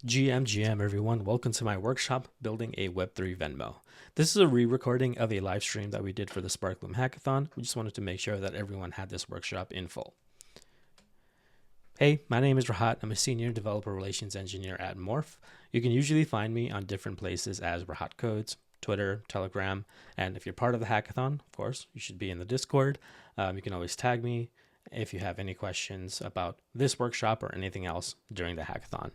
GM everyone, welcome to my workshop, Building a Web3 Venmo. This is a re-recording of a live stream that we did for the Sparkloom Hackathon. We just wanted to make sure that everyone had this workshop in full. Hey, my name is Rahat. I'm a Senior Developer Relations Engineer at Morph. You can usually find me on different places as Rahat Codes, Twitter, Telegram, and if you're part of the hackathon, of course, you should be in the Discord. You can always tag me if you have any questions about this workshop or anything else during the hackathon.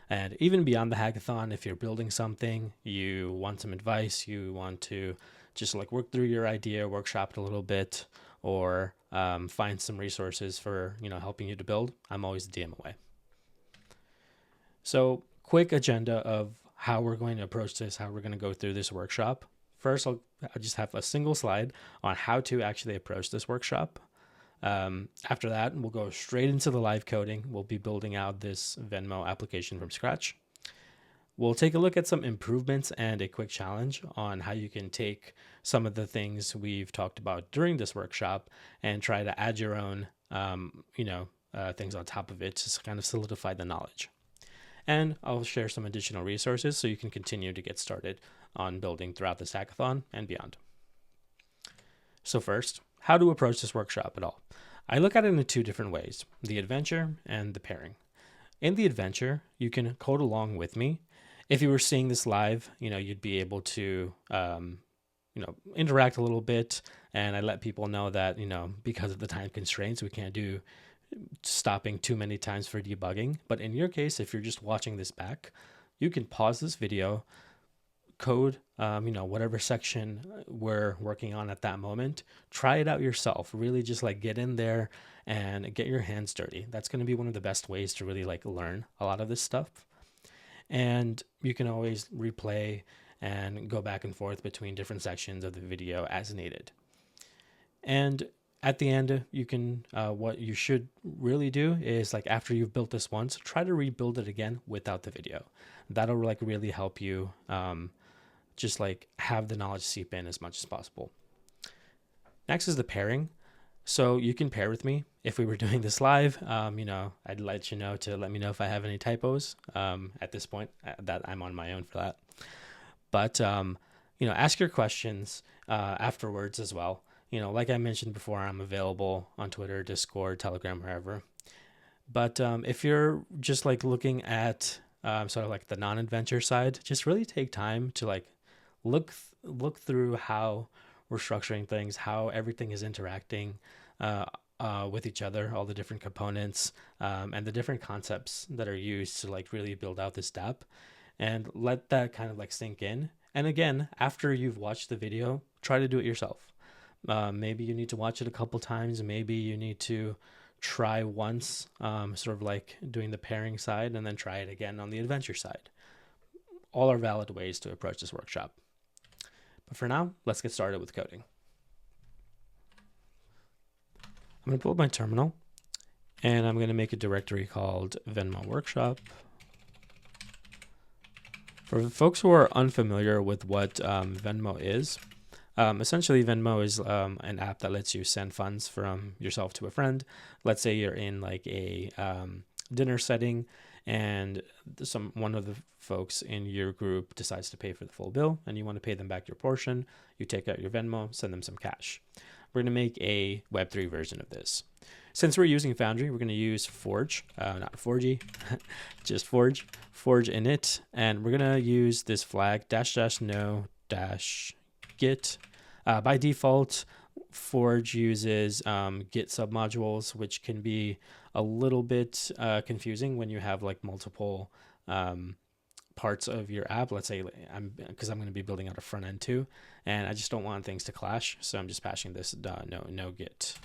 And even beyond the hackathon, if you're building something, you want some advice, you want to just like work through your idea, workshop it a little bit, or find some resources for helping you to build, I'm always a DM away. So quick agenda of how we're going to approach this, how we're going to go through this workshop. First, I'll just have a single slide on how to actually approach this workshop. After that, we'll go straight into the live coding. We'll be building out this Venmo application from scratch. We'll take a look at some improvements and a quick challenge on how you can take some of the things we've talked about during this workshop and try to add your own, things on top of it to kind of solidify the knowledge. And I'll share some additional resources so you can continue to get started on building throughout this hackathon and beyond. So first, how to approach this workshop at all. I look at it in two different ways, the adventure and the pairing. In the adventure, you can code along with me. If you were seeing this live, you'd be able to, interact a little bit. And I let people know that, because of the time constraints, we can't do stopping too many times for debugging. But in your case, if you're just watching this back, you can pause this video, code, whatever section we're working on at that moment, try it out yourself, really just like get in there and get your hands dirty. That's going to be one of the best ways to really like learn a lot of this stuff. And you can always replay and go back and forth between different sections of the video as needed. And at the end, you can, what you should really do is like after you've built this once, try to rebuild it again without the video. That'll like really help you just like have the knowledge seep in as much as possible. Next is the pairing. So you can pair with me. If we were doing this live, I'd let you know to let me know if I have any typos at this point that I'm on my own for that. But, ask your questions afterwards as well. Like I mentioned before, I'm available on Twitter, Discord, Telegram, wherever. But if you're just like looking at sort of like the non-adventure side, just really take time to like look through how we're structuring things, how everything is interacting with each other, all the different components and the different concepts that are used to like really build out this dApp, and let that kind of like sink in. And again, after you've watched the video, try to do it yourself. Maybe you need to watch it a couple times. Maybe you need to try once, sort of like doing the pairing side, and then try it again on the adventure side. All are valid ways to approach this workshop. But for now, let's get started with coding. I'm going to pull up my terminal, and I'm going to make a directory called Venmo Workshop. For folks who are unfamiliar with what Venmo is, essentially Venmo is an app that lets you send funds from yourself to a friend. Let's say you're in like a dinner setting, and one of the folks in your group decides to pay for the full bill and you want to pay them back your portion. You take out your Venmo, send them some cash. We're going to make a Web3 version of this. Since we're using Foundry, we're going to use Forge, not 4G, just Forge init. And we're going to use this flag --no -git. By default, Forge uses Git submodules, which can be a little bit confusing when you have like multiple parts of your app. Let's say because I'm going to be building out a front end too, and I just don't want things to clash. So I'm just passing this no git.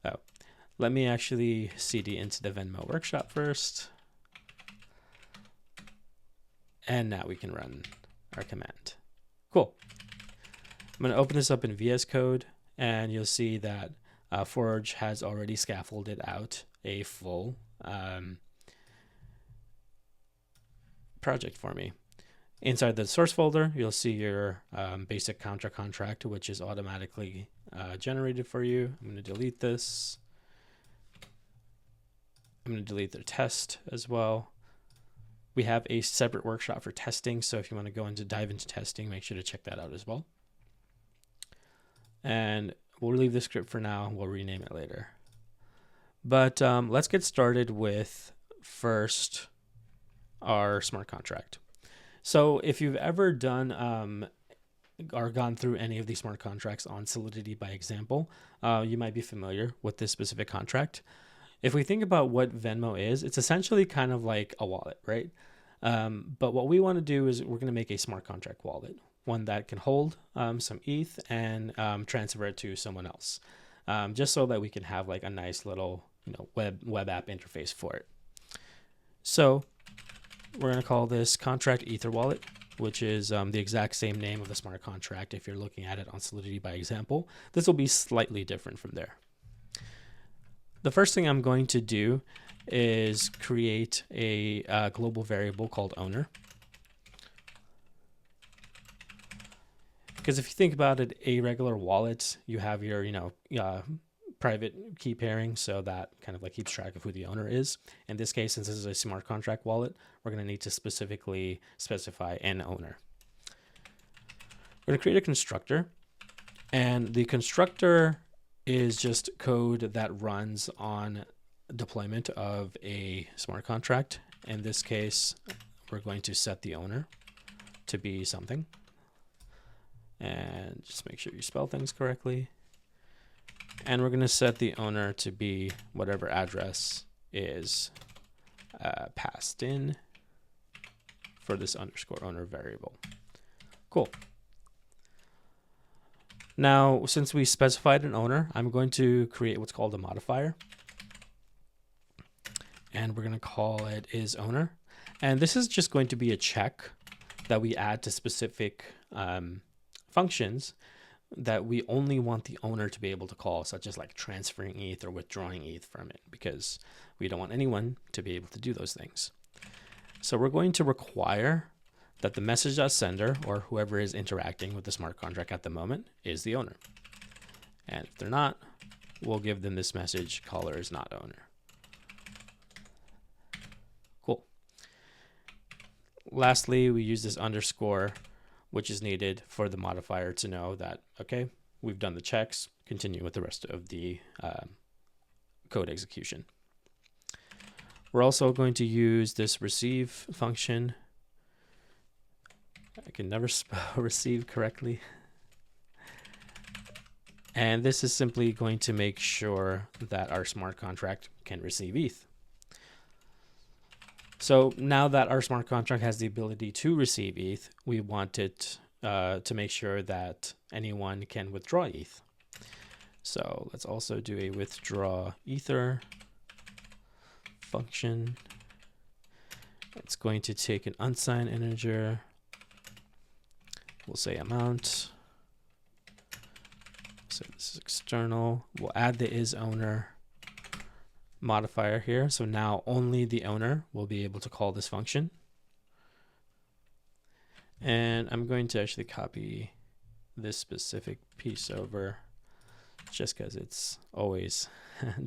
Oh, let me actually cd into the Venmo workshop first. And now we can run our command. Cool. I'm going to open this up in VS Code, and you'll see that Forge has already scaffolded out a full project for me. Inside the source folder, you'll see your basic contra contract, which is automatically generated for you. I'm going to delete this. I'm going to delete their test as well. We have a separate workshop for testing, so if you want to dive into testing, make sure to check that out as well. And we'll leave the script for now. We'll rename it later. But let's get started with first our smart contract. So if you've ever done or gone through any of these smart contracts on Solidity by example, you might be familiar with this specific contract. If we think about what Venmo is, it's essentially kind of like a wallet, right? But what we want to do is we're going to make a smart contract wallet, one that can hold some ETH and transfer it to someone else, just so that we can have like a nice little web app interface for it. So we're going to call this contract Ether wallet, which is the exact same name of the smart contract if you're looking at it on Solidity by example. This will be slightly different from there. The first thing I'm going to do is create a global variable called owner. Because if you think about it, a regular wallet, you have your private key pairing, so that kind of like keeps track of who the owner is. In this case, since this is a smart contract wallet, we're going to need to specifically specify an owner. We're going to create a constructor, and the constructor is just code that runs on deployment of a smart contract. In this case, we're going to set the owner to be something, and just make sure you spell things correctly. And we're going to set the owner to be whatever address is passed in for this underscore owner variable. Cool. Now, since we specified an owner, I'm going to create what's called a modifier. And we're going to call it isOwner. And this is just going to be a check that we add to specific functions that we only want the owner to be able to call, such as like transferring ETH or withdrawing ETH from it, because we don't want anyone to be able to do those things. So we're going to require that the message.sender, or whoever is interacting with the smart contract at the moment, is the owner. And if they're not, we'll give them this message, caller is not owner. Cool. Lastly, we use this underscore, which is needed for the modifier to know that, okay, we've done the checks, continue with the rest of the code execution. We're also going to use this receive function. I can never spell receive correctly. And this is simply going to make sure that our smart contract can receive ETH. So now that our smart contract has the ability to receive ETH, we want it to make sure that anyone can withdraw ETH. So let's also do a withdraw ether function. It's going to take an unsigned integer. We'll say amount. So this is external. We'll add the isOwner modifier here. So now only the owner will be able to call this function. And I'm going to actually copy this specific piece over just because it's always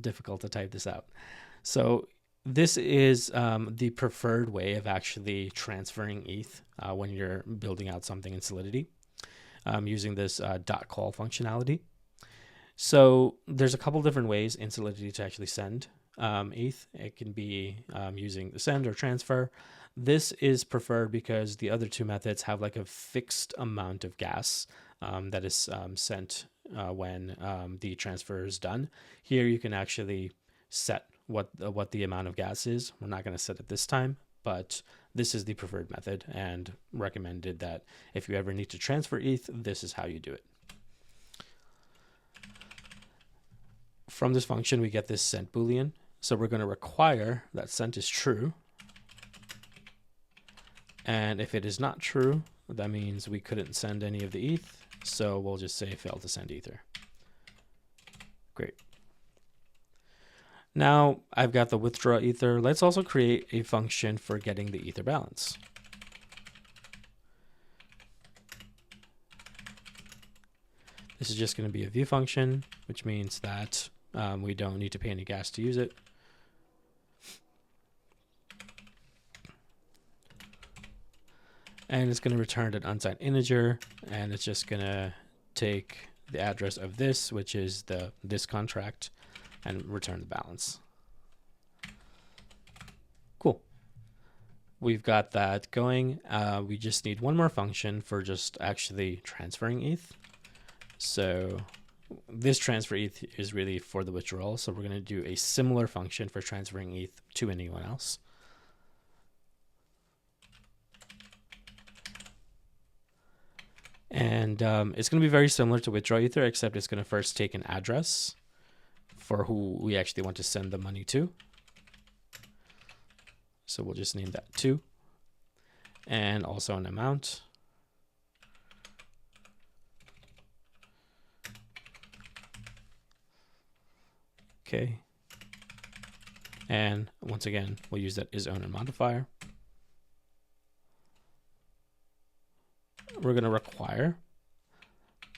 difficult to type this out. So this is the preferred way of actually transferring ETH when you're building out something in Solidity using this .call functionality. So there's a couple different ways in Solidity to actually send ETH. It can be using the send or transfer. This is preferred because the other two methods have like a fixed amount of gas that is sent when the transfer is done. Here you can actually set what the amount of gas is. We're not going to set it this time, but this is the preferred method and recommended that if you ever need to transfer ETH, this is how you do it. From this function, we get this sent boolean. So we're going to require that sent is true. And if it is not true, that means we couldn't send any of the ETH. So we'll just say failed to send ether. Great. Now I've got the withdraw ether. Let's also create a function for getting the ether balance. This is just going to be a view function, which means that we don't need to pay any gas to use it. and it's going to return an unsigned integer, and it's just going to take the address of this, which is this contract, and return the balance. Cool. We've got that going. We just need one more function for just actually transferring ETH. So this transfer ETH is really for the withdrawal. So we're going to do a similar function for transferring ETH to anyone else. And it's going to be very similar to withdraw Ether, except it's going to first take an address for who we actually want to send the money to. So we'll just name that 2, and also an amount. Okay. And once again, we'll use that isOwner modifier. We're going to require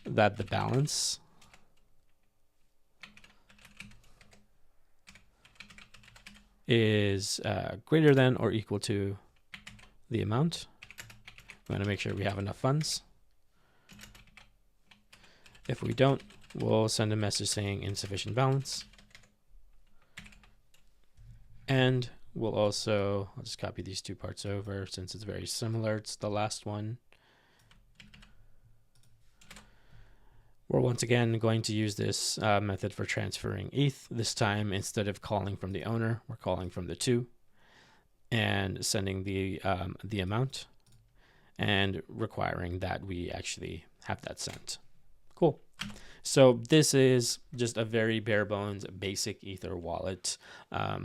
that the balance is greater than or equal to the amount. We want to make sure we have enough funds. If we don't, we'll send a message saying insufficient balance. And we'll also, I'll just copy these two parts over since it's very similar. It's the last one. We're once again going to use this method for transferring ETH. This time, instead of calling from the owner, we're calling from the 2 and sending the amount and requiring that we actually have that sent. Cool. So this is just a very bare bones basic Ether wallet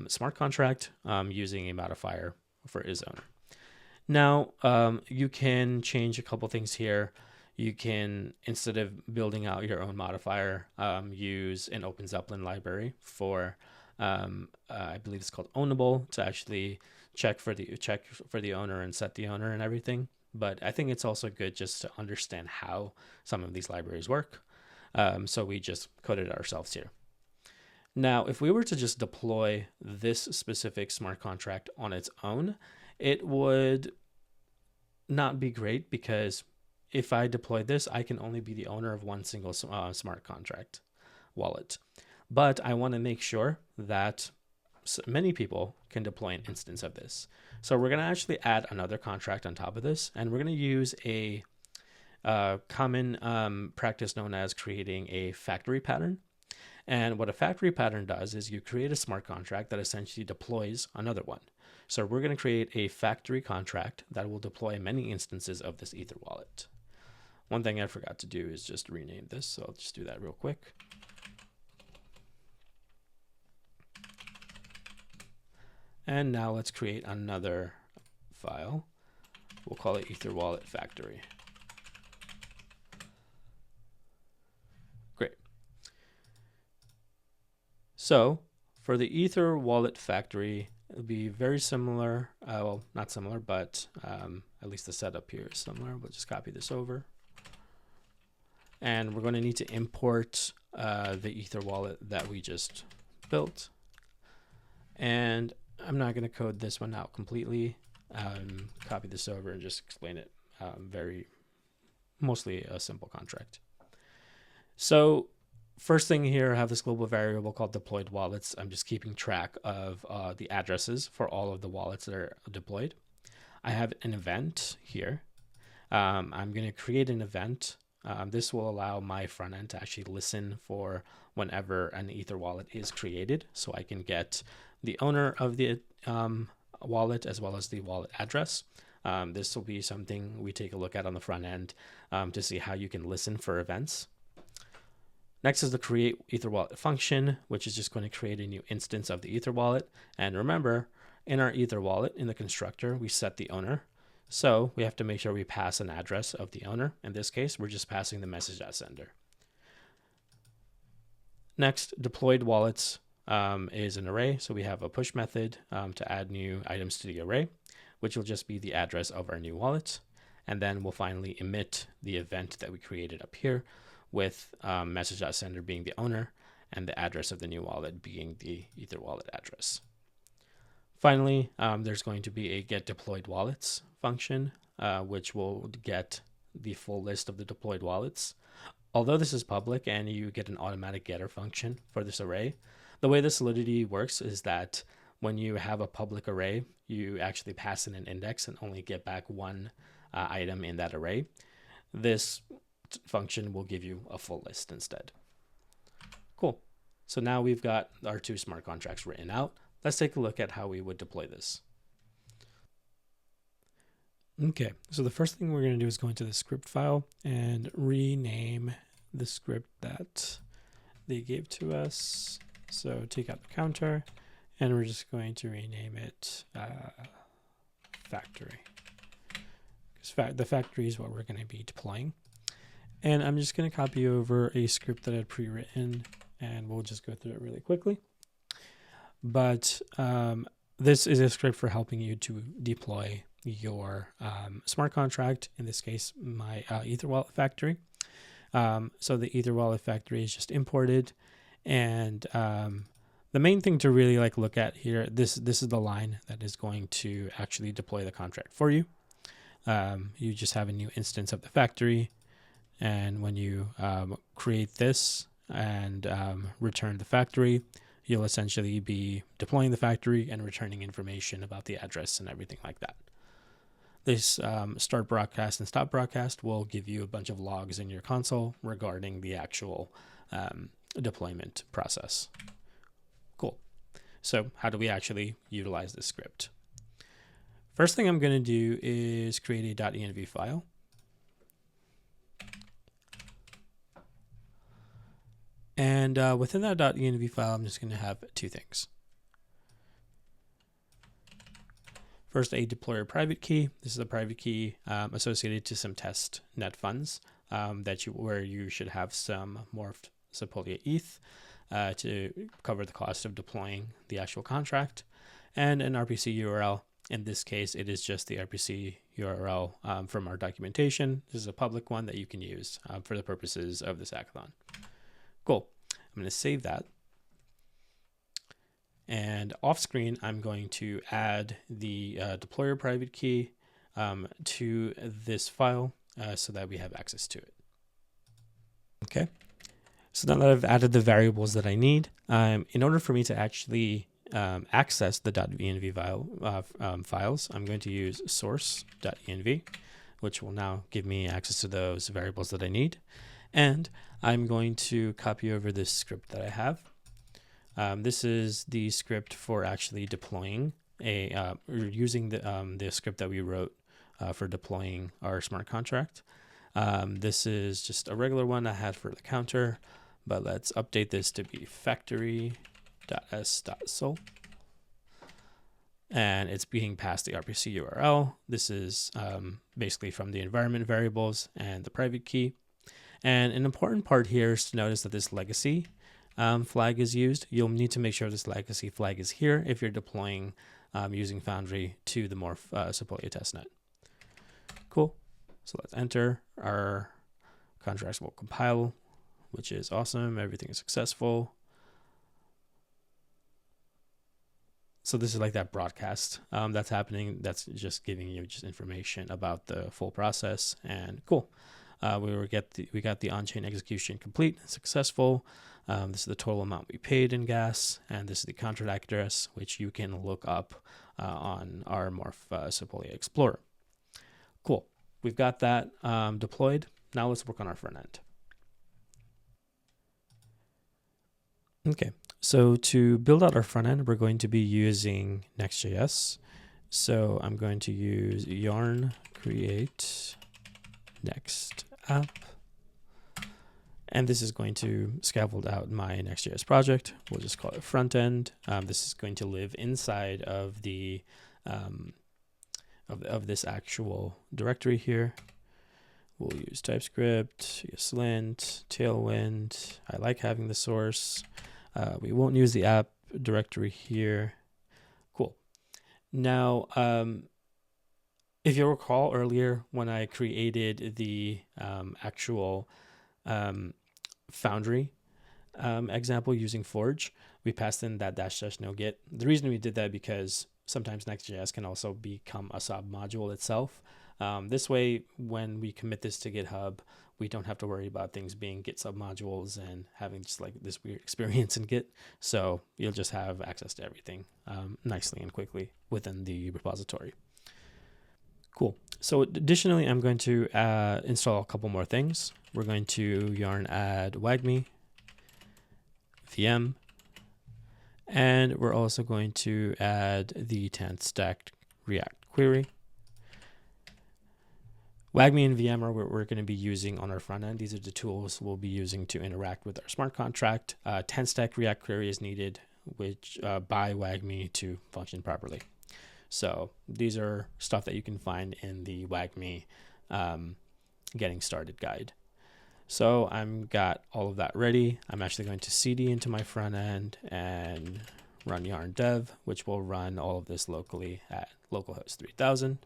smart contract using a modifier for isOwner. Now you can change a couple things here. You can, instead of building out your own modifier, use an Open Zeppelin library for, I believe it's called Ownable, to actually check for the owner and set the owner and everything. But I think it's also good just to understand how some of these libraries work. So we just coded it ourselves here. Now, if we were to just deploy this specific smart contract on its own, it would not be great, because if I deploy this, I can only be the owner of one single smart contract wallet. But I want to make sure that many people can deploy an instance of this. So we're going to actually add another contract on top of this, and we're going to use a common practice known as creating a factory pattern. And what a factory pattern does is you create a smart contract that essentially deploys another one. So we're going to create a factory contract that will deploy many instances of this Ether wallet. One thing I forgot to do is just rename this, so I'll just do that real quick. And now let's create another file. We'll call it Ether Wallet Factory. Great. So for the Ether Wallet Factory, it'll be very similar. Well, not similar, but at least the setup here is similar. We'll just copy this over. And we're going to need to import the Ether wallet that we just built. And I'm not going to code this one out completely. Copy this over and just explain it. Mostly a simple contract. So first thing here, I have this global variable called deployed wallets. I'm just keeping track of the addresses for all of the wallets that are deployed. I have an event here. I'm going to create an event. This will allow my front end to actually listen for whenever an Ether wallet is created, so I can get the owner of the wallet as well as the wallet address. This will be something we take a look at on the front end to see how you can listen for events. Next is the create Ether wallet function, which is just going to create a new instance of the Ether wallet. And remember, in our Ether wallet, in the constructor, we set the owner. So we have to make sure we pass an address of the owner. In this case, we're just passing the message.sender. Next, deployed wallets is an array. So we have a push method to add new items to the array, which will just be the address of our new wallet. And then we'll finally emit the event that we created up here with message.sender being the owner and the address of the new wallet being the Ether wallet address. Finally, there's going to be a get deployed wallets function, which will get the full list of the deployed wallets. Although this is public and you get an automatic getter function for this array, the way the Solidity works is that when you have a public array, you actually pass in an index and only get back one item in that array. This function will give you a full list instead. Cool. So now we've got our two smart contracts written out. Let's take a look at how we would deploy this. Okay, so the first thing we're going to do is go into the script file and rename the script that they gave to us. So take out the counter and we're just going to rename it factory. Because the factory is what we're going to be deploying. And I'm just going to copy over a script that I had pre-written and we'll just go through it really quickly. But this is a script for helping you to deploy your smart contract, in this case, my Ether wallet factory. So the Ether wallet factory is just imported. And the main thing to really look at here, this is the line that is going to actually deploy the contract for you. You just have a new instance of the factory. And when you create this and return the factory, you'll essentially be deploying the factory and returning information about the address and everything like that. This start broadcast and stop broadcast will give you a bunch of logs in your console regarding the actual deployment process. Cool. So how do we actually utilize this script? First thing I'm going to do is create a .env file. And within that .env file, I'm just going to have two things. First, a deployer private key. This is a private key associated to some test net funds where you should have some Morph Testnet ETH to cover the cost of deploying the actual contract, and an RPC URL. In this case, it is just the RPC URL from our documentation. This is a public one that you can use for the purposes of this hackathon. Cool. I'm going to save that. And off screen, I'm going to add the deployer private key to this file so that we have access to it. Okay. So now that I've added the variables that I need, in order for me to actually access the .env files, I'm going to use source.env, which will now give me access to those variables that I need. And I'm going to copy over this script that I have. This is the script for actually deploying using the script that we wrote for deploying our smart contract. This is just a regular one I had for the counter, but let's update this to be factory.s.sol. And it's being passed the RPC URL. This is basically from the environment variables and the private key. And an important part here is to notice that this legacy flag is used. You'll need to make sure this legacy flag is here if you're deploying using Foundry to the Morph Testnet. Cool. So let's enter. Our contracts will compile, which is awesome. Everything is successful. So this is like that broadcast that's happening. That's just giving you just information about the full process. And cool. We got the on-chain execution complete and successful. This is the total amount we paid in gas, and this is the contract address, which you can look up on our Morph Testnet Explorer. Cool. We've got that deployed. Now let's work on our front end. Okay. So to build out our front end, we're going to be using Next.js. So I'm going to use yarn create next app. And this is going to scaffold out my Next.js project. We'll just call it front end. This is going to live inside of the of this actual directory here. We'll use TypeScript, ESLint, Tailwind. I like having the source. We won't use the app directory here. Cool. Now, if you recall earlier when I created the actual Foundry example using Forge, we passed in that --no git. The reason we did that because sometimes Next.js can also become a sub module itself. This way, when we commit this to GitHub, we don't have to worry about things being Git submodules and having just like this weird experience in Git. So you'll just have access to everything nicely and quickly within the repository. Cool. So additionally, I'm going to install a couple more things. We're going to yarn add wagme, VM, and we're also going to add the Tensestack React query. Wagme and VM are what we're going to be using on our front end. These are the tools we'll be using to interact with our smart contract. Tensestack React query is needed by Wagme to function properly. So these are stuff that you can find in the Wagme getting started guide. So I'm got all of that ready. I'm actually going to cd into my front end and run yarn dev, which will run all of this locally at localhost 3000.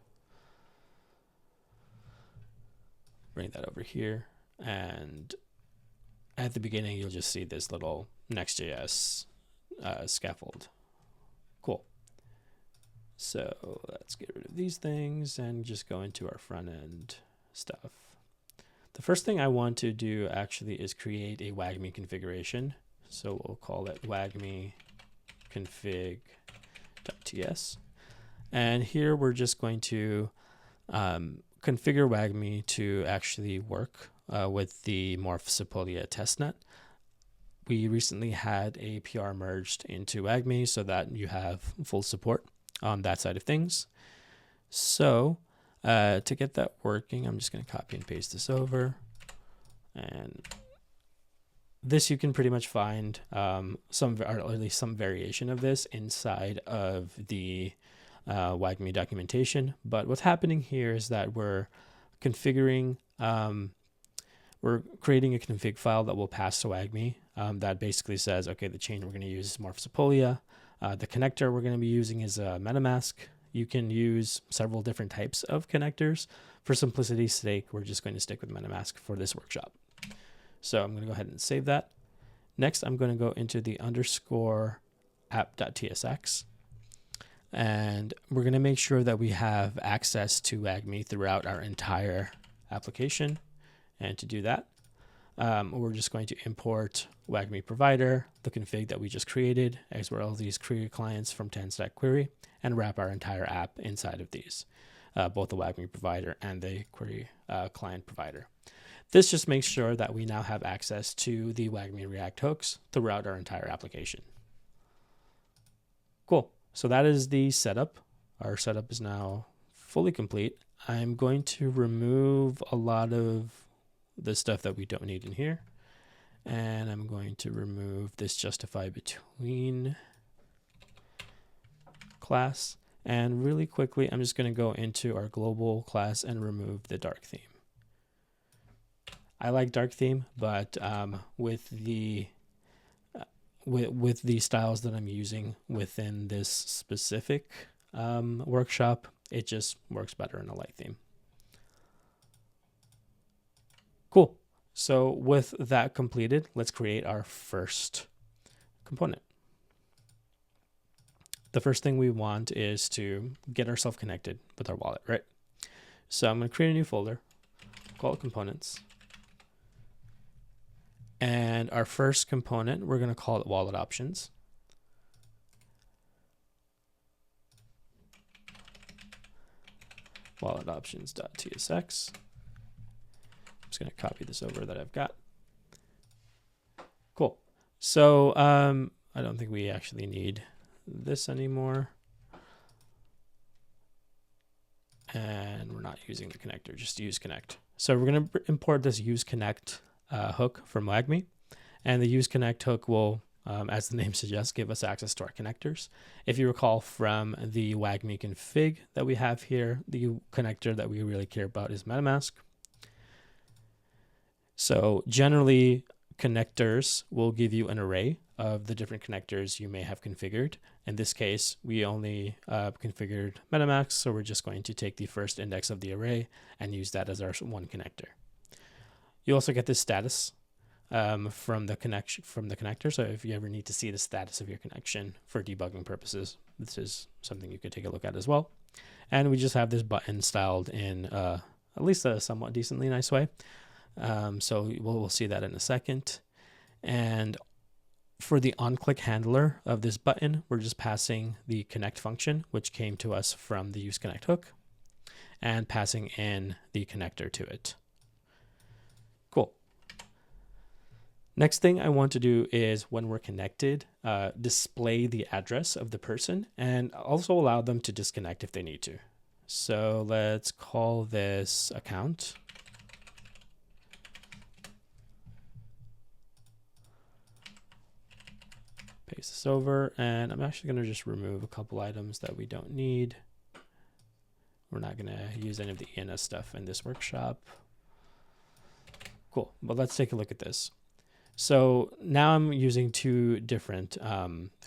Bring that over here, and at the beginning you'll just see this little Next.js scaffold. Cool. So let's get rid of these things and just go into our front end stuff. The first thing I want to do actually is create a Wagme configuration. So we'll call it wagme config.ts. And here we're just going to configure Wagme to actually work with the Morph Testnet. We recently had a PR merged into Wagme so that you have full support on that side of things. So to get that working, I'm just going to copy and paste this over. And this you can pretty much find some, or at least some variation of this inside of the Wagme documentation. But what's happening here is that we're configuring, we're creating a config file that will pass to Wagme that basically says, okay, the chain we're going to use is Morph Sepolia. The connector we're going to be using is MetaMask. You can use several different types of connectors. For simplicity's sake, we're just going to stick with MetaMask for this workshop. So I'm going to go ahead and save that. Next, I'm going to go into the underscore app.tsx. And we're going to make sure that we have access to Wagme throughout our entire application. And to do that, we're just going to import Wagme provider, the config that we just created, as well as these query clients from Tensestack Query, and wrap our entire app inside of these, both the Wagme provider and the query client provider. This just makes sure that we now have access to the Wagme React hooks throughout our entire application. Cool. So that is the setup. Our setup is now fully complete. I'm going to remove a lot of the stuff that we don't need in here. And I'm going to remove this justify between class. And really quickly, I'm just going to go into our global class and remove the dark theme. I like dark theme, but with the styles that I'm using within this specific workshop, it just works better in a light theme. Cool. So with that completed, let's create our first component. The first thing we want is to get ourselves connected with our wallet, right? So I'm going to create a new folder, call it components. And our first component, we're going to call it wallet options. Wallet options.tsx. I'm just going to copy this over that I've got. Cool. So I don't think we actually need this anymore. And we're not using the connector, just use connect. So we're going to import this use connect hook from Wagme, and the use connect hook will, as the name suggests, give us access to our connectors. If you recall from the Wagme config that we have here, the connector that we really care about is MetaMask. So generally, connectors will give you an array of the different connectors you may have configured. In this case, we only configured MetaMask, so we're just going to take the first index of the array and use that as our one connector. You also get this status from the connector. So if you ever need to see the status of your connection for debugging purposes, this is something you could take a look at as well. And we just have this button styled in at least a somewhat decently nice way. So we'll see that in a second. And for the on-click handler of this button, we're just passing the connect function, which came to us from the useConnect hook, and passing in the connector to it. Cool. Next thing I want to do is when we're connected, display the address of the person and also allow them to disconnect if they need to. So let's call this account. Paste this over, and I'm actually going to just remove a couple items that we don't need. We're not going to use any of the ENS stuff in this workshop. Cool, but let's take a look at this. So now I'm using two different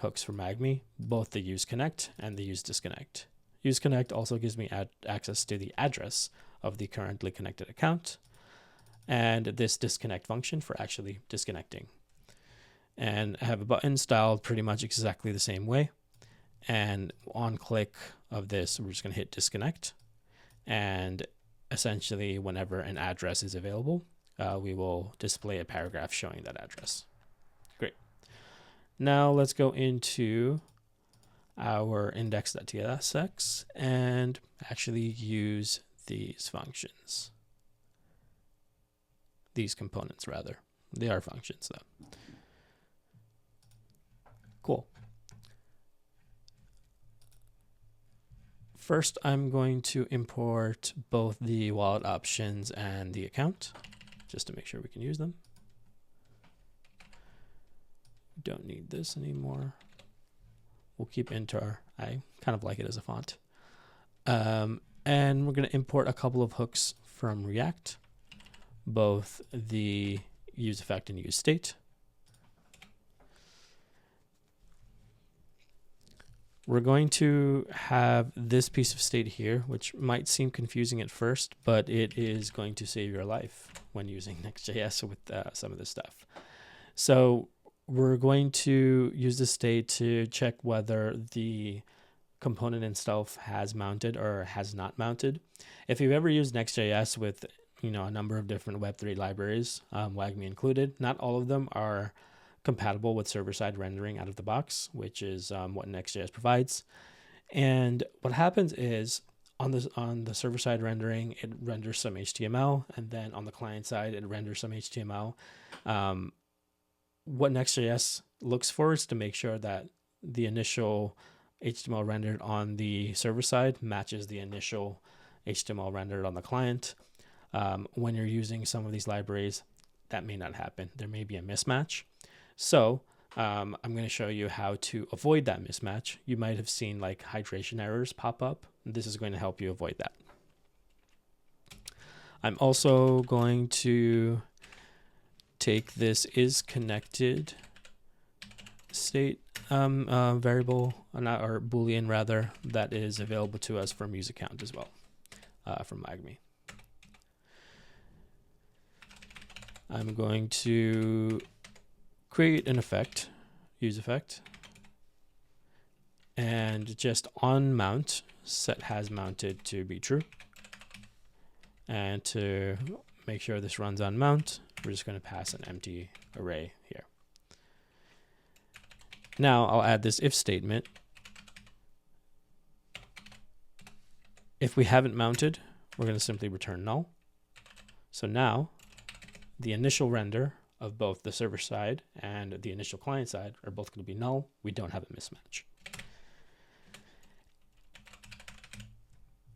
hooks for MagMe, both the useConnect and the useDisconnect. useConnect also gives me access to the address of the currently connected account, and this disconnect function for actually disconnecting. And I have a button styled pretty much exactly the same way. And on click of this, we're just going to hit disconnect. And essentially, whenever an address is available, we will display a paragraph showing that address. Great. Now let's go into our index.tsx and actually use these functions. These components, rather. They are functions, though. Cool. First, I'm going to import both the wallet options and the account, just to make sure we can use them. Don't need this anymore. We'll keep int_r. I kind of like it as a font. And we're going to import a couple of hooks from React, both the useEffect and useState. We're going to have this piece of state here, which might seem confusing at first, but it is going to save your life when using Next.js with some of this stuff. So we're going to use the state to check whether the component itself has mounted or has not mounted. If you've ever used Next.js with a number of different Web3 libraries, WAGMI included, not all of them are compatible with server-side rendering out of the box, which is what Next.js provides. And what happens is on the server-side rendering, it renders some HTML, and then on the client side, it renders some HTML. What Next.js looks for is to make sure that the initial HTML rendered on the server side matches the initial HTML rendered on the client. When you're using some of these libraries, that may not happen. There may be a mismatch. So I'm going to show you how to avoid that mismatch. You might have seen like hydration errors pop up. This is going to help you avoid that. I'm also going to take this isConnected state variable, or Boolean rather, that is available to us from useAccount as well, from MagMe. I'm going to create an effect, useEffect, and just on mount, set has mounted to be true. And to make sure this runs on mount, we're just going to pass an empty array here. Now I'll add this if statement. If we haven't mounted, we're going to simply return null. So now the initial render of both the server side and the initial client side are both going to be null. We don't have a mismatch.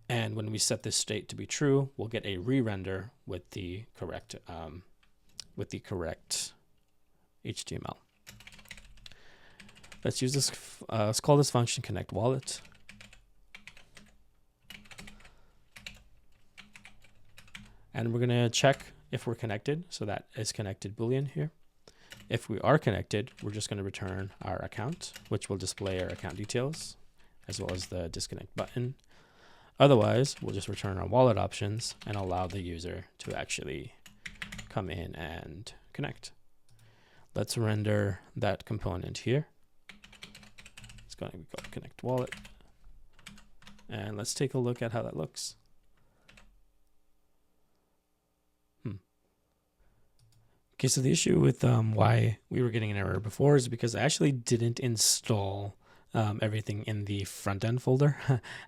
And when we set this state to be true, we'll get a re-render with the correct HTML. Let's use this. Let's call this function connect wallet. And we're going to check if we're connected. So that is connected Boolean here. If we are connected, we're just going to return our account, which will display our account details, as well as the disconnect button. Otherwise, we'll just return our wallet options and allow the user to actually come in and connect. Let's render that component here. Let's going to be called connect wallet. And let's take a look at how that looks. Okay, so the issue with why we were getting an error before is because I actually didn't install everything in the front end folder.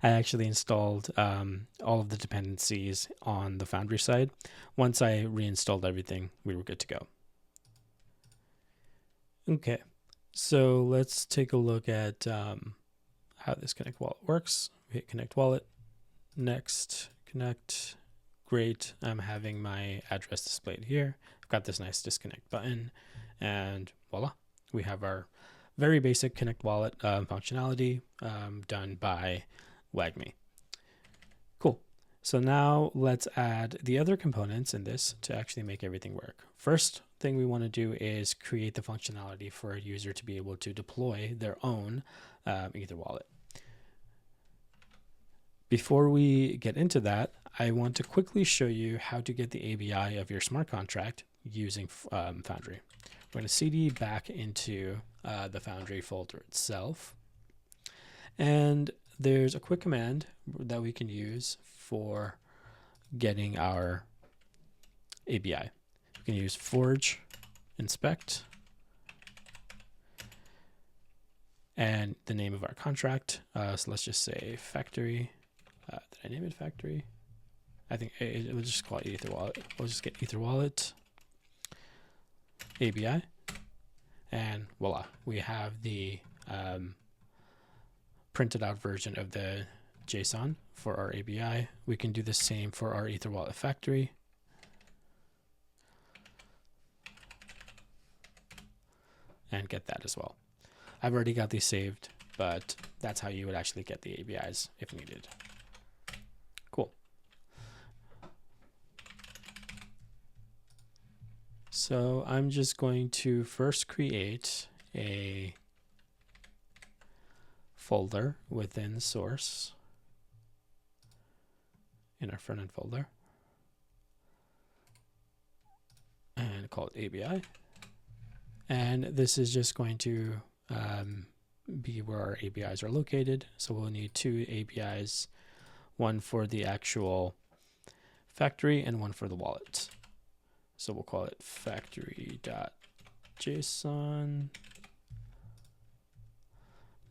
I actually installed all of the dependencies on the Foundry side. Once I reinstalled everything, we were good to go. Okay, so let's take a look at how this connect wallet works. We hit connect wallet, next, connect. Great, I'm having my address displayed here. I've got this nice disconnect button, and voila, we have our very basic connect wallet functionality done by WagMe. Cool. So now let's add the other components in this to actually make everything work. First thing we want to do is create the functionality for a user to be able to deploy their own Ether wallet. Before we get into that, I want to quickly show you how to get the ABI of your smart contract using Foundry. We're going to CD back into the Foundry folder itself. And there's a quick command that we can use for getting our ABI. We can use forge inspect and the name of our contract. So let's just say factory. Did I name it factory? I think we'll just call it Ether wallet. We'll just get Ether wallet ABI, and voila, we have the printed out version of the JSON for our ABI. We can do the same for our Ether wallet factory. And get that as well. I've already got these saved, but that's how you would actually get the ABIs if needed. Cool. So I'm just going to first create a folder within source in our front end folder and call it ABI. And this is just going to be where our ABIs are located. So we'll need two ABIs, one for the actual factory and one for the wallet. So we'll call it factory.json,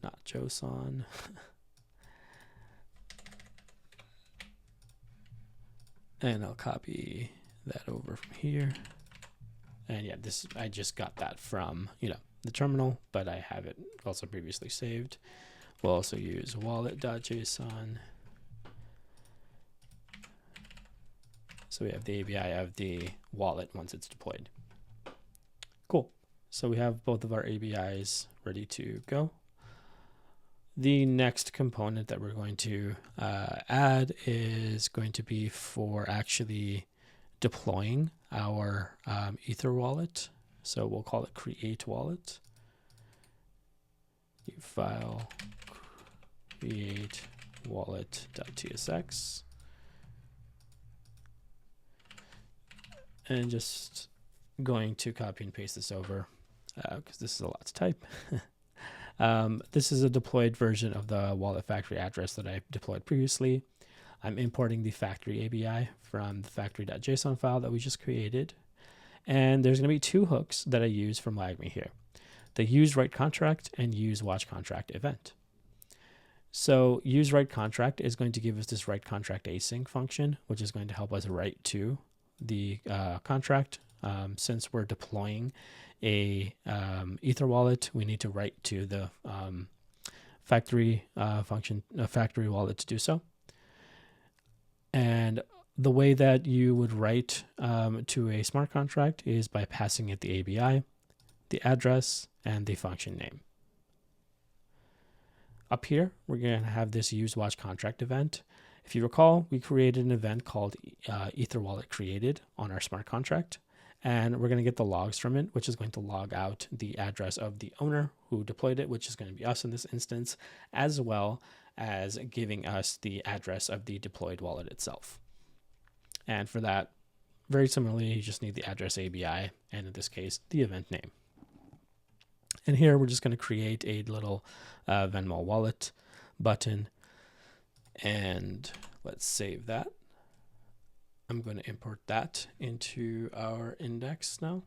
not JSON. And I'll copy that over from here. And yeah, this I just got that from, the terminal, but I have it also previously saved. We'll also use wallet.json. So we have the ABI of the wallet once it's deployed. Cool. So we have both of our ABIs ready to go. The next component that we're going to add is going to be for actually deploying our Ether wallet. So we'll call it create wallet. New file create wallet.tsx. And just going to copy and paste this over because this is a lot to type. This is a deployed version of the wallet factory address that I deployed previously. I'm importing the factory ABI from the factory.json file that we just created. And there's going to be two hooks that I use from WagMe here. The use write contract and use watch contract event. So use write contract is going to give us this write contract async function, which is going to help us write to the contract. Since we're deploying a Ether wallet, we need to write to the factory function, factory wallet to do so. And the way that you would write to a smart contract is by passing it the ABI, the address, and the function name. Up here, we're going to have this use watch contract event. If you recall, we created an event called Ether wallet created on our smart contract, and we're going to get the logs from it, which is going to log out the address of the owner who deployed it, which is going to be us in this instance, as well as giving us the address of the deployed wallet itself. And for that, very similarly, you just need the address ABI, and in this case, the event name. And here we're just going to create a little Venmo wallet button, and let's save that. I'm going to import that into our index now.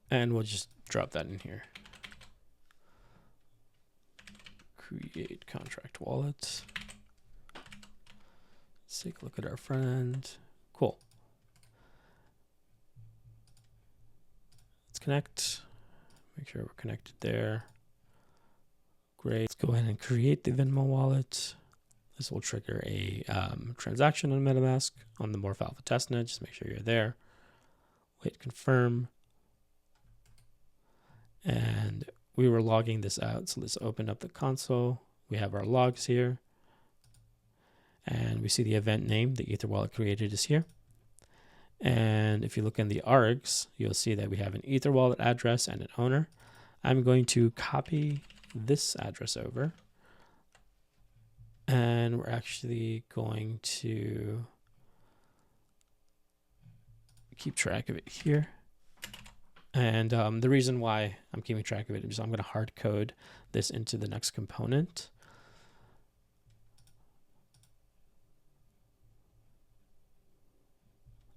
And we'll just drop that in here. Create contract wallet. Let's take a look at our front end. Cool. Let's connect. Make sure we're connected there. Great. Let's go ahead and create the Venmo wallet. This will trigger a transaction on MetaMask on the Morph Testnet. Just make sure you're there. Wait, confirm. And we were logging this out. So let's open up the console. We have our logs here. And we see the event name, the Ether wallet created is here. And if you look in the args, you'll see that we have an Ether wallet address and an owner. I'm going to copy this address over. And we're actually going to keep track of it here. And the reason why I'm keeping track of it is I'm going to hard code this into the next component.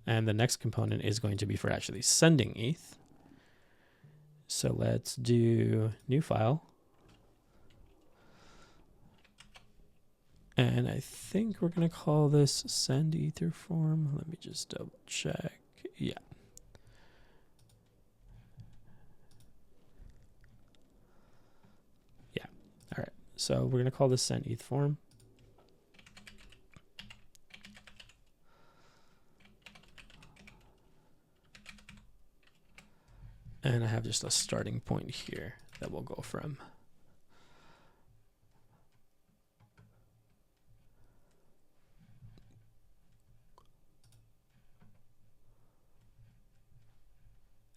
And the next component is going to be for actually sending ETH. So let's do new file. And I think we're going to call this send ether form. Let me just double check. Yeah. Yeah. All right. So we're going to call this send ETH form. And I have just a starting point here that we'll go from.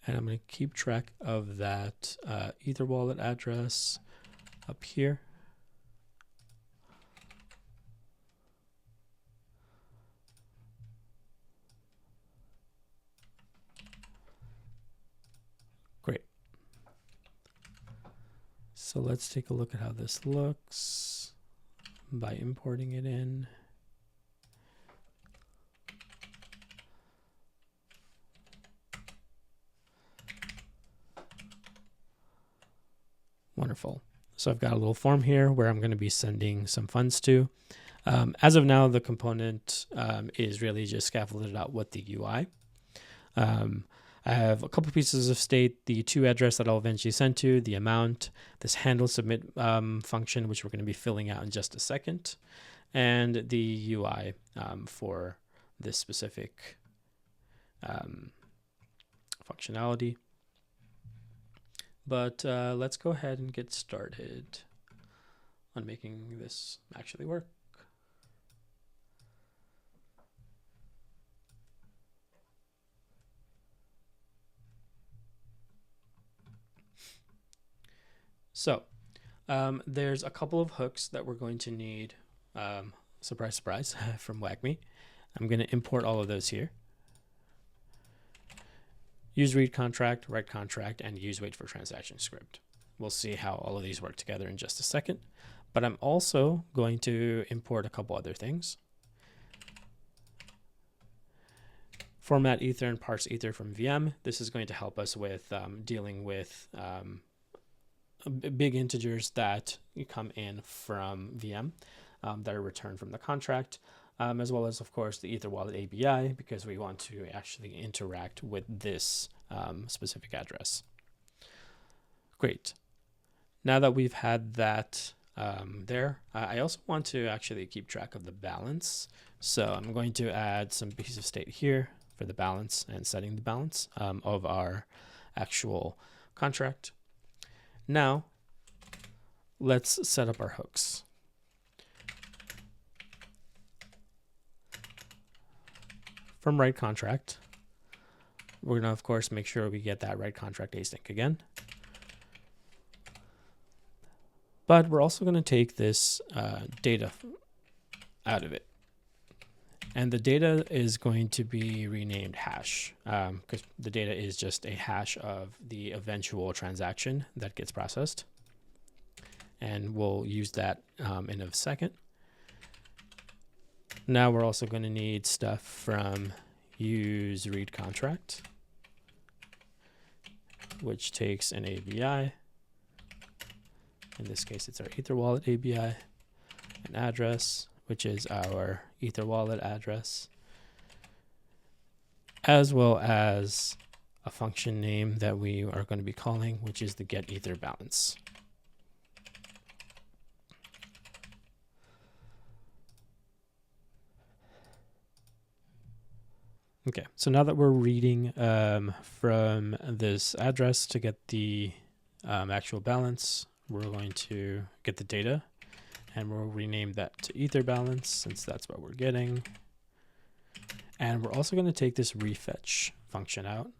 And I'm going to keep track of that Ether wallet address up here. Great. So let's take a look at how this looks by importing it in. Wonderful. So I've got a little form here where I'm going to be sending some funds to. As of now, the component is really just scaffolded out with the UI. I have a couple pieces of state, the to address that I'll eventually send to, the amount, this handle submit function, which we're going to be filling out in just a second, and the UI for this specific functionality. But let's go ahead and get started on making this actually work. So there's a couple of hooks that we're going to need, surprise, surprise, from WAGMI. I'm going to import all of those here. Use read contract, write contract, and use wait for transaction script. We'll see how all of these work together in just a second. But I'm also going to import a couple other things. Format ether and parse ether from VM. This is going to help us with dealing with big integers that come in from VM that are returned from the contract, as well as, of course, the Ether Wallet API, because we want to actually interact with this specific address. Great. Now that we've had that there, I also want to actually keep track of the balance. So I'm going to add some piece of state here for the balance and setting the balance of our actual contract. Now, let's set up our hooks. From write contract, We're going to, of course, make sure we get that right contract async again. But we're also going to take this data out of it. And the data is going to be renamed hash, because the data is just a hash of the eventual transaction that gets processed. And we'll use that in a second. Now we're also going to need stuff from use read contract, which takes an ABI. In this case, it's our Ether wallet ABI, an address, which is our Ether wallet address, as well as a function name that we are going to be calling, which is the get Ether balance. Okay, so now that we're reading from this address to get the actual balance, we're going to get the data, and we'll rename that to Ether balance since that's what we're getting. And we're also going to take this refetch function out.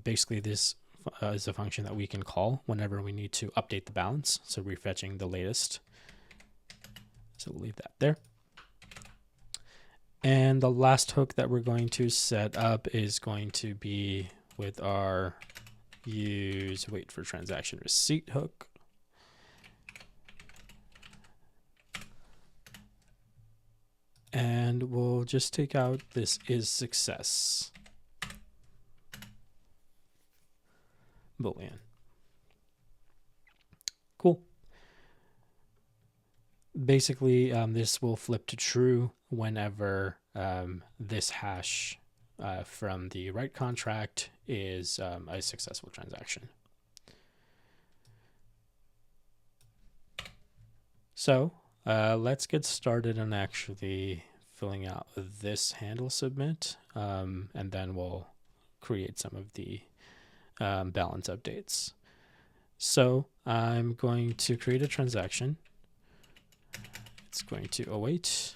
Basically, this is a function that we can call whenever we need to update the balance, so refetching the latest. So we'll leave that there. And the last hook that we're going to set up is going to be with our use wait for transaction receipt hook. And we'll just take out this is success Boolean. Cool. Basically, this will flip to true whenever this hash from the right contract is a successful transaction. So let's get started on actually filling out this handle submit, and then we'll create some of the balance updates. So I'm going to create a transaction. It's going to await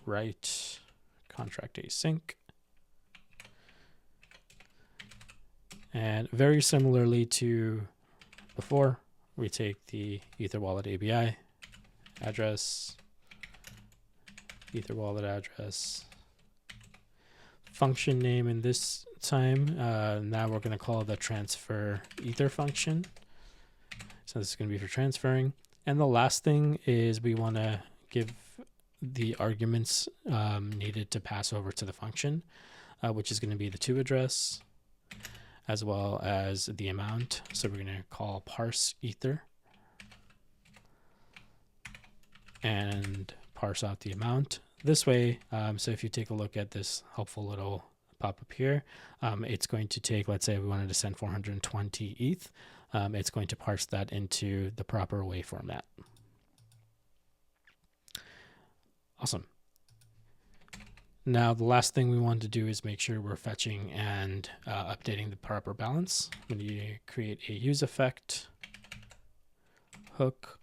write contract async. And very similarly to before, we take the Ether wallet ABI address, Ether wallet address, function name in this time. Now we're going to call the transfer Ether function. So this is going to be for transferring. And the last thing is we want to give the arguments needed to pass over to the function, which is going to be the to address as well as the amount. So we're going to call parse Ether and parse out the amount this way. So if you take a look at this helpful little pop-up here, it's going to take, let's say we wanted to send 420 ETH. It's going to parse that into the proper way format. Awesome. Now, the last thing we want to do is make sure we're fetching and updating the proper balance. When you create a use effect hook,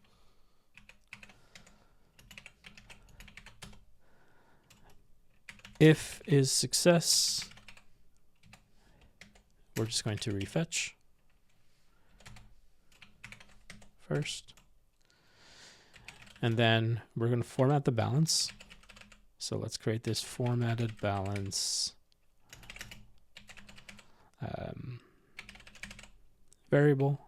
if is success, we're just going to refetch first. And then we're going to format the balance. So let's create this formatted balance variable.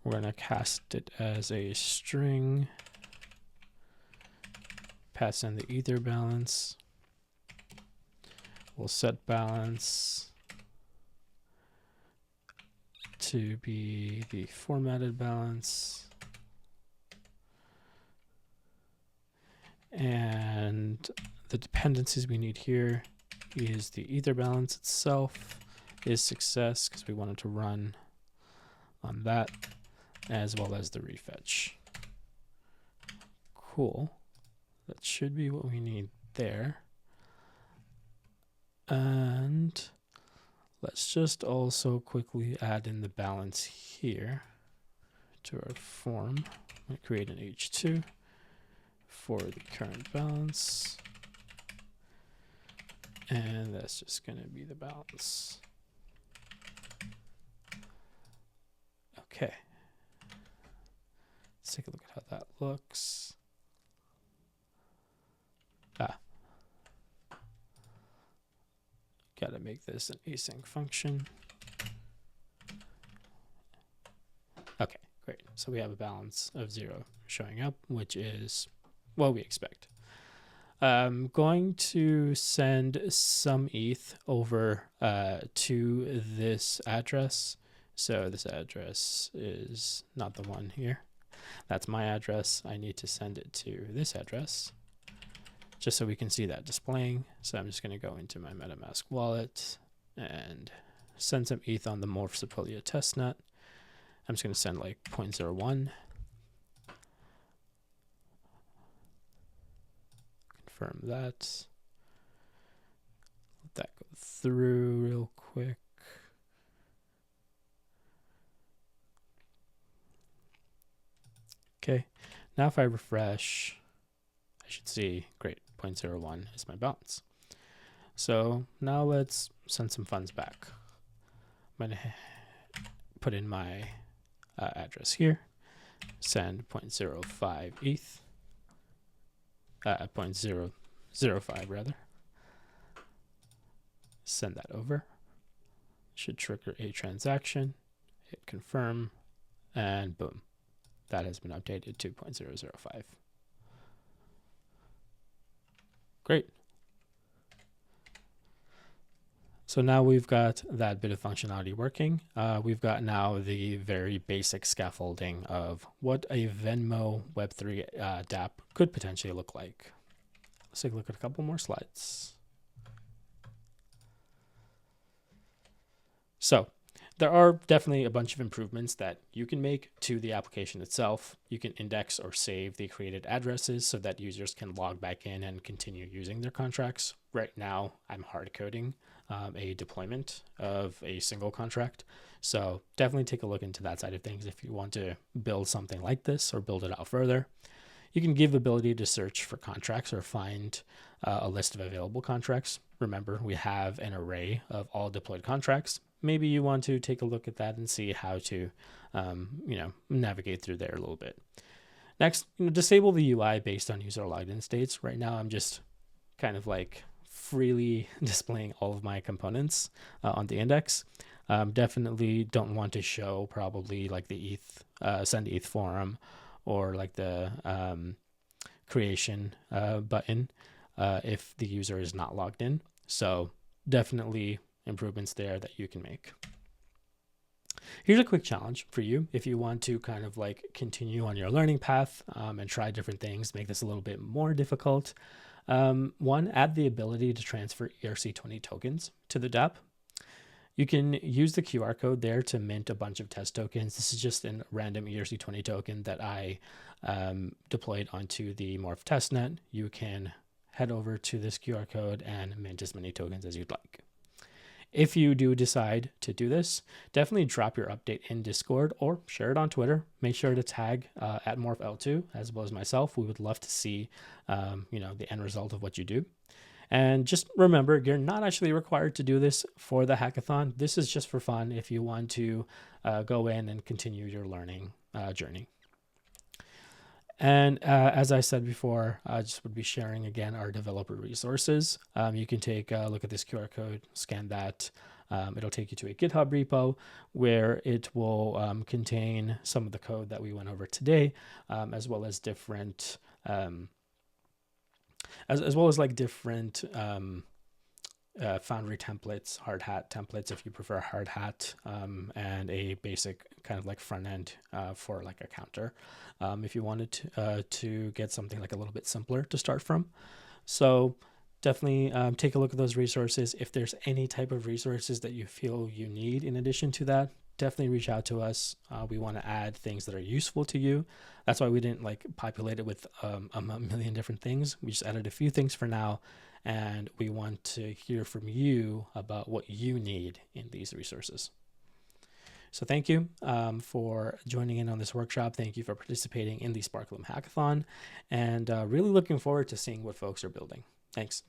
We're going to cast it as a string, pass in the Ether balance. We'll set balance to be the formatted balance. And the dependencies we need here is the Ether balance itself is success because we wanted to run on that, as well as the refetch. Cool. That should be what we need there. And let's just also quickly add in the balance here to our form. I'm going to create an H2 for the current balance. And that's just going to be the balance. Okay. Let's take a look at how that looks. Got to make this an async function. Okay, great. So we have a balance of 0 showing up, which is what we expect. I'm going to send some ETH over to this address. So this address is not the one here. That's my address. I need to send it to this address just so we can see that displaying. So I'm just going to go into my MetaMask wallet and send some ETH on the Morph Testnet. I'm just going to send like 0.01. Confirm that. Let that go through real quick. Okay, now if I refresh, I should see, great, 0.01 is my balance. So now let's send some funds back. I'm going to put in my address here, send 0.05 ETH, 0.005 rather. Send that over. Should trigger a transaction, hit confirm, and boom. That has been updated to 0.005. Great. So now we've got that bit of functionality working. We've got now the very basic scaffolding of what a Venmo Web3 dApp could potentially look like. Let's take a look at a couple more slides. So there are definitely a bunch of improvements that you can make to the application itself. You can index or save the created addresses so that users can log back in and continue using their contracts. Right now, I'm hard coding a deployment of a single contract. So definitely take a look into that side of things if you want to build something like this or build it out further. You can give ability to search for contracts or find a list of available contracts. Remember, we have an array of all deployed contracts. Maybe you want to take a look at that and see how to, navigate through there a little bit. Next, disable the UI based on user logged in states. Right now, I'm just kind of like freely displaying all of my components on the index. Definitely don't want to show probably like the ETH, send ETH forum or like the creation button if the user is not logged in. So definitely improvements there that you can make. Here's a quick challenge for you if you want to kind of like continue on your learning path and try different things, make this a little bit more difficult. One, add the ability to transfer ERC20 tokens to the dApp. You can use the QR code there to mint a bunch of test tokens. This is just a random ERC20 token that I deployed onto the Morph Testnet. You can head over to this QR code and mint as many tokens as you'd like. If you do decide to do this, definitely drop your update in Discord or share it on Twitter. Make sure to tag at MorphL2 as well as myself. We would love to see the end result of what you do. And just remember, you're not actually required to do this for the hackathon. This is just for fun if you want to go in and continue your learning journey. And as I said before, I just would be sharing again our developer resources. You can take a look at this QR code, scan that. It'll take you to a GitHub repo where it will contain some of the code that we went over today, as well as different, different Foundry templates, hard hat templates if you prefer hard hat, and a basic kind of like front end for like a counter if you wanted to get something like a little bit simpler to start from. So definitely take a look at those resources. If there's any type of resources that you feel you need in addition to that, definitely reach out to us. We want to add things that are useful to you. That's why we didn't like populate it with a million different things. We just added a few things for now. And we want to hear from you about what you need in these resources. So thank you for joining in on this workshop. Thank you for participating in the Sparkle Hackathon, and really looking forward to seeing what folks are building. Thanks.